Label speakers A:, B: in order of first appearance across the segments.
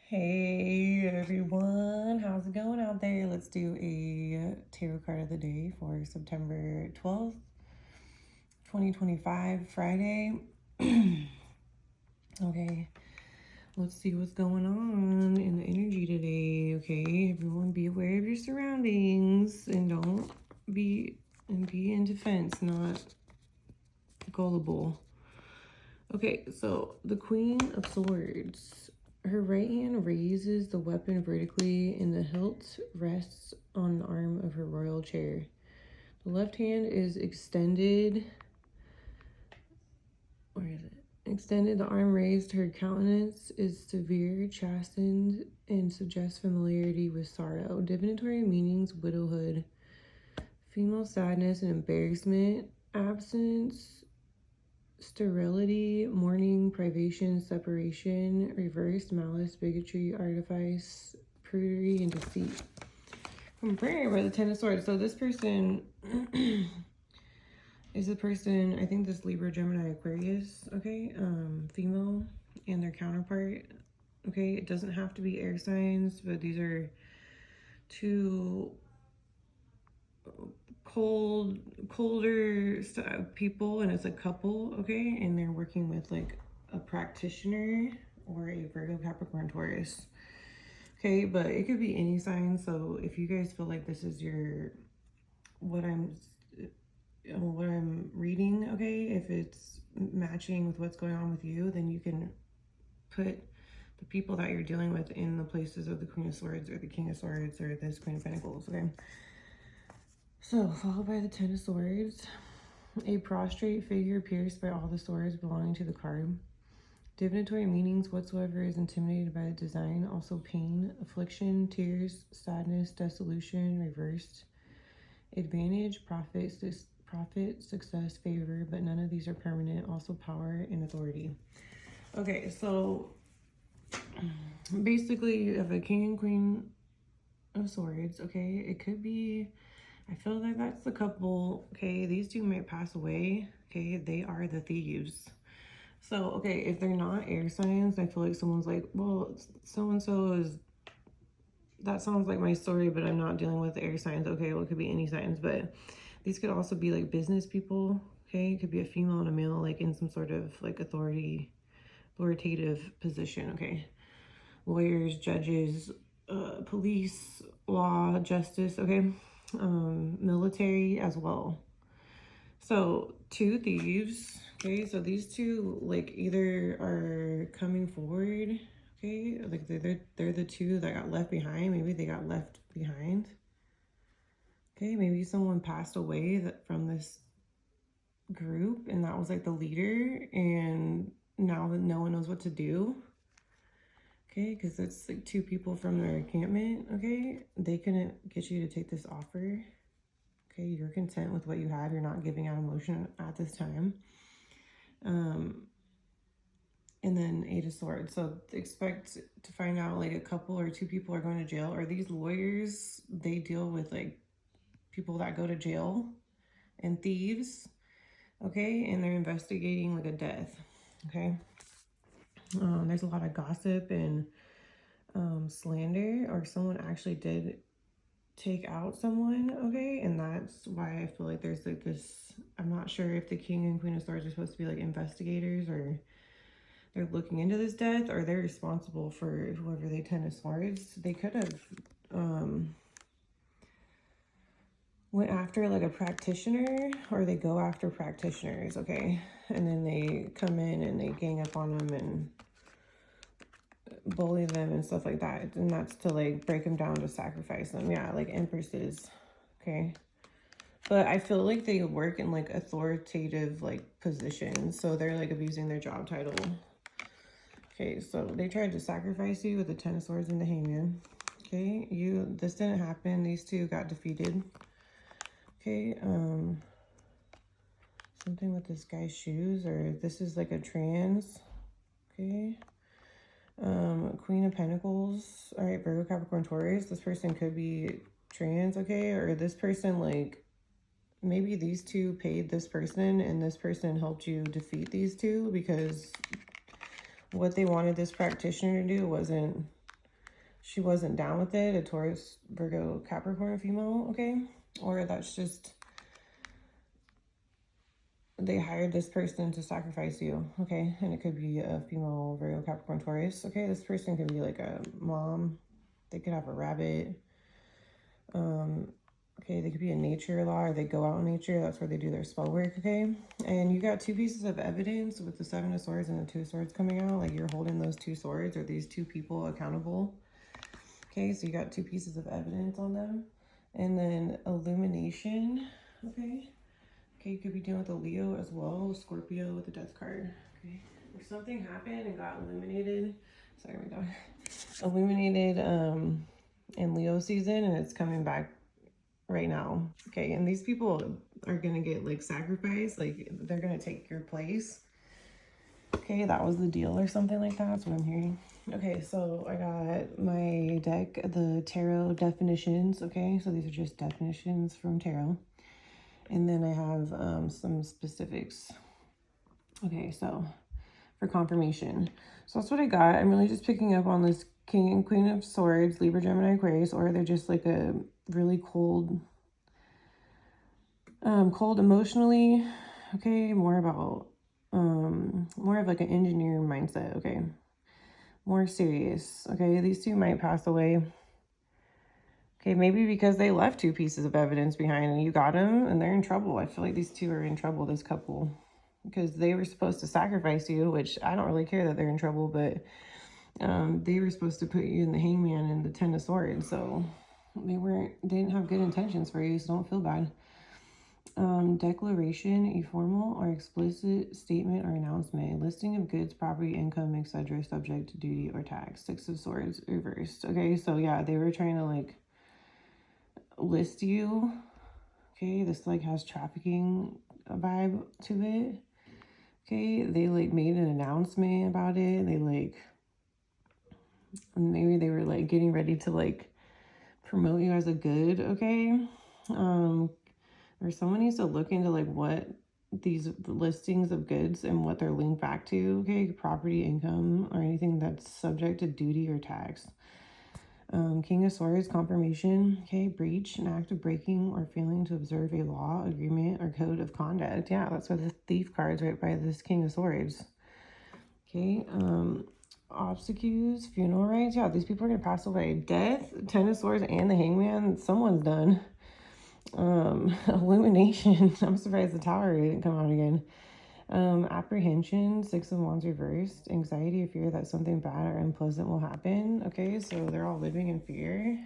A: Hey everyone, how's it going out there? Let's do a tarot card of the day for September 12th, 2025, Friday. Okay, let's see what's going on in the energy today. Okay, everyone be aware of your surroundings and don't be in defense, not gullible. Okay, so the Queen of Swords. Her right hand raises the weapon vertically and the hilt rests on the arm of her royal chair. The left hand is extended. Where is it? Extended, the arm raised. Her countenance is severe, chastened, and suggests familiarity with sorrow. Divinatory meanings: widowhood, female sadness and embarrassment, absence, sterility, mourning, privation, separation, reversed, malice, bigotry, artifice, prudery, and deceit. From prayer by the Ten of Swords. So this person is a person, I think this Libra, Gemini, Aquarius, okay, female, and their counterpart, okay. It doesn't have to be air signs, but these are two colder people, and it's a couple, okay, and they're working with like a practitioner or a Virgo, Capricorn, Taurus, okay. But it could be any sign. So if you guys feel like this is your what I'm reading, okay, if it's matching with what's going on with you, then you can put the people that you're dealing with in the places of the Queen of Swords or the King of Swords or this Queen of Pentacles, okay. So, followed by the Ten of Swords. A prostrate figure pierced by all the swords belonging to the card. Divinatory meanings: whatsoever is intimidated by the design. Also pain, affliction, tears, sadness, dissolution, reversed. Advantage, profit, success, favor, but none of these are permanent. Also power and authority. Okay, so basically you have a King and Queen of Swords, okay. It could be, I feel like that's the couple, okay. These two might pass away, okay. They are the thieves. So, okay, if they're not air signs, I feel like someone's like, well, so-and-so is, that sounds like my story, but I'm not dealing with air signs. Okay, well, it could be any signs, but these could also be like business people, okay. It could be a female and a male, like in some sort of like authoritative position, okay. Lawyers, judges, police, law, justice, okay. Military as well. So two thieves, okay. So these two like either are coming forward, okay, like they're the two that got left behind. Maybe they got left behind, okay. Maybe someone passed away from this group and that was like the leader, and now that no one knows what to do, okay, because it's like two people from their encampment, okay. They couldn't get you to take this offer, okay. You're content with what you have. You're not giving out emotion at this time. And then Eight of Swords. So expect to find out like a couple or two people are going to jail, or these lawyers, they deal with like people that go to jail and thieves, okay, and they're investigating like a death, okay. There's a lot of gossip and slander, or someone actually did take out someone, okay, and that's why I feel like there's like this, I'm not sure if the King and Queen of Swords are supposed to be like investigators, or they're looking into this death, or they're responsible for whoever they Ten of Swords. They could have went after like a practitioner, or they go after practitioners, okay, and then they come in and they gang up on them and bully them and stuff like that, and that's to like break them down to sacrifice them, yeah, like empresses, okay. But I feel like they work in like authoritative like positions, so they're like abusing their job title, okay. So they tried to sacrifice you with the Ten of Swords and the Hangman, okay. This didn't happen. These two got defeated, okay. Something with this guy's shoes, or this is like a trans, okay. Queen of Pentacles. All right, Virgo, Capricorn, Taurus. This person could be trans, okay, or this person, like maybe these two paid this person and this person helped you defeat these two, because what they wanted this practitioner to do wasn't she wasn't down with it, a Taurus, Virgo, Capricorn female, okay? Or that's just, they hired this person to sacrifice you, okay? And it could be a female, Virgo, Capricorn, Taurus, okay? This person could be like a mom. They could have a rabbit. Okay, they could be in nature a lot, or they go out in nature. That's where they do their spell work, okay? And you got two pieces of evidence with the Seven of Swords and the Two of Swords coming out. Like, you're holding those two swords or these two people accountable. Okay, so you got two pieces of evidence on them. And then illumination, okay? Okay, you could be dealing with a Leo as well, Scorpio with the Death card, okay? If something happened and got illuminated, sorry, my dog, illuminated in Leo season, and it's coming back right now, okay? And these people are gonna get like sacrificed, like they're gonna take your place, okay? That was the deal or something like that. That's what I'm hearing. Okay, so I got my deck, the tarot definitions, okay? So these are just definitions from tarot. And then I have some specifics. Okay, so for confirmation. So that's what I got. I'm really just picking up on this King and Queen of Swords, Libra, Gemini, Aquarius, or they're just like a really cold, cold emotionally, okay? More about, more of like an engineer mindset, okay? More serious, okay? These two might pass away. Okay, maybe because they left two pieces of evidence behind and you got them and they're in trouble. I feel like these two are in trouble, this couple, because they were supposed to sacrifice you, which I don't really care that they're in trouble, but they were supposed to put you in the Hangman and the Ten of Swords, so they didn't have good intentions for you, so don't feel bad. Declaration, a formal or explicit statement or announcement, listing of goods, property, income, etc., subject to duty or tax. Six of Swords reversed. Okay, so yeah, they were trying to like list you, okay? This like has trafficking vibe to it, okay? They like made an announcement about it. They like, maybe they were like getting ready to like promote you as a good, okay? Or someone needs to look into like what these listings of goods and what they're linked back to, okay? Property, income, or anything that's subject to duty or tax. King of Swords, confirmation, okay? Breach, an act of breaking or failing to observe a law, agreement, or code of conduct. Yeah, that's why the Thief card's right by this King of Swords. Okay, obsequies, funeral rites. Yeah, these people are gonna pass away. Death, Ten of Swords, and the Hangman. Someone's done. Illumination. I'm surprised the Tower didn't come out again. Apprehension, Six of Wands reversed. Anxiety or fear that something bad or unpleasant will happen. Okay, so they're all living in fear.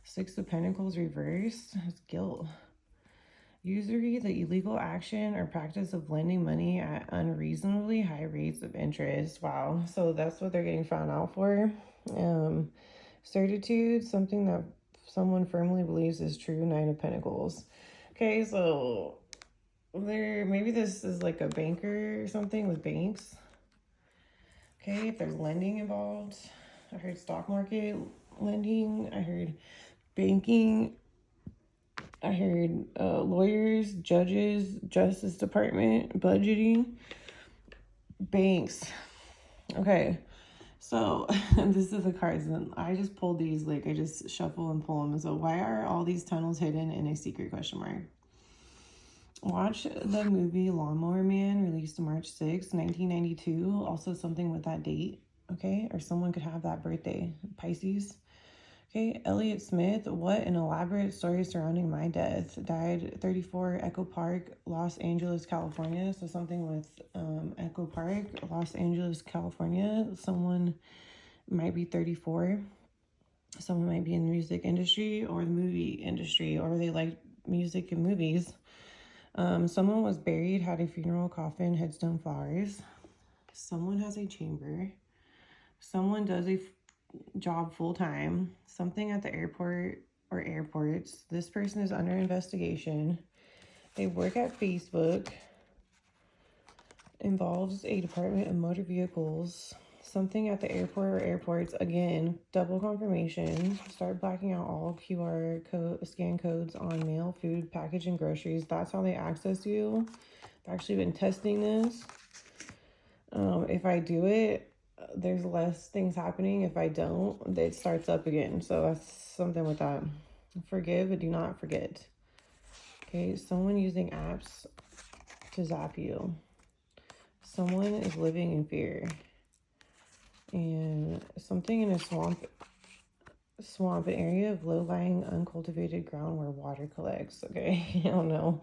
A: Six of Pentacles reversed. It's guilt. Usury, the illegal action or practice of lending money at unreasonably high rates of interest. Wow, so that's what they're getting found out for. Certitude, something that someone firmly believes is true. Nine of Pentacles. Okay, so maybe this is like a banker or something with banks. Okay, if there's lending involved. I heard stock market lending. I heard banking. I heard lawyers, judges, Justice Department, budgeting, banks. Okay, so this is the cards. And I just pulled these, like I just shuffle and pull them. So why are all these tunnels hidden in a secret, question mark? Watch the movie Lawnmower Man, released March 6, 1992. Also something with that date, okay? Or someone could have that birthday. Pisces. Okay, Elliott Smith, what an elaborate story surrounding my death. Died 34, Echo Park, Los Angeles, California. So something with Echo Park, Los Angeles, California. Someone might be 34. Someone might be in the music industry or the movie industry, or they like music and movies. Someone was buried, had a funeral, coffin, headstone, flowers. Someone has a chamber. Someone does a job full-time. Something at the airport or airports. This person is under investigation. They work at Facebook. Involves a department of motor vehicles. Something at the airport or airports. Again, double confirmation. Start blacking out all QR scan codes on mail, food, package, and groceries. That's how they access you. I've actually been testing this. If I do it, there's less things happening. If I don't, it starts up again. So that's something with that. Forgive, but do not forget. Okay, someone using apps to zap you. Someone is living in fear. And something in a swamp, an area of low-lying, uncultivated ground where water collects. Okay, I don't know.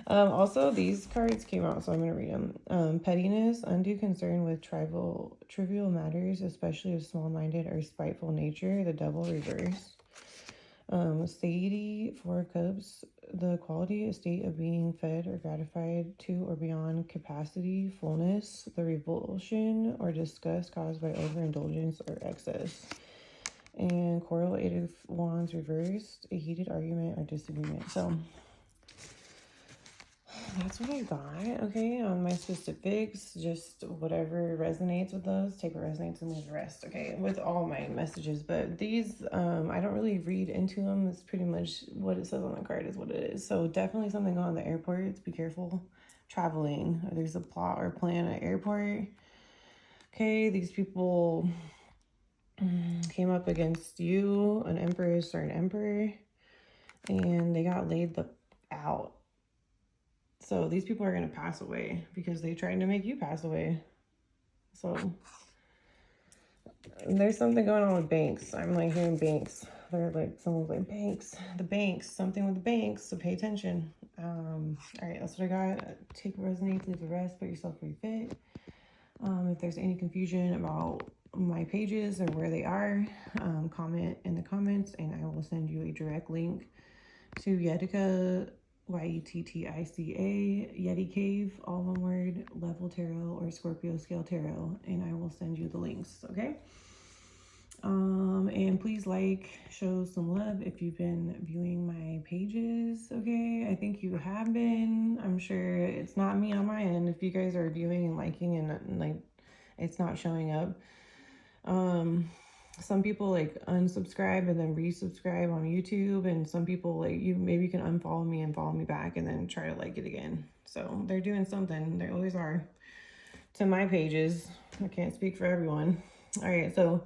A: Also, these cards came out, so I'm going to read them. Pettiness, undue concern with trivial matters, especially of small-minded or spiteful nature, the devil reverse. Satiety, 4 of Cups, the quality, a state of being fed or gratified to or beyond capacity, fullness, the revulsion or disgust caused by overindulgence or excess. And Coral, 8 of Wands reversed, a heated argument or disagreement. So that's what I got, okay, on my specifics. Just whatever resonates with those, take what resonates and leave the rest, okay, with all my messages. But these, I don't really read into them. It's pretty much what it says on the card is what it is. So definitely something on the airport. Be careful traveling. There's a plot or plan at airport. Okay, these people came up against you, an empress or an emperor, and they got laid out. So these people are going to pass away because they tried to make you pass away. So there's something going on with banks. I'm like hearing banks. They're like, someone's like, banks, the banks, something with the banks. So pay attention. All right, that's what I got. Take what resonates, leave the rest, put yourself where you fit. If there's any confusion about my pages or where they are, comment in the comments and I will send you a direct link to Yetica, YETTICA, Yeti Cave, all one word, level tarot or Scorpio scale tarot, and I will send you the links, okay? And please show some love if you've been viewing my pages, okay? I think you have been. I'm sure it's not me on my end if you guys are viewing and liking and like it's not showing up. Some people like unsubscribe and then resubscribe on YouTube, and some people like maybe can unfollow me and follow me back and then try to like it again. So they're doing something. They always are to my pages. I can't speak for everyone. All right, so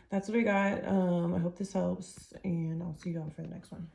A: that's what I got. I hope this helps, and I'll see you all for the next one.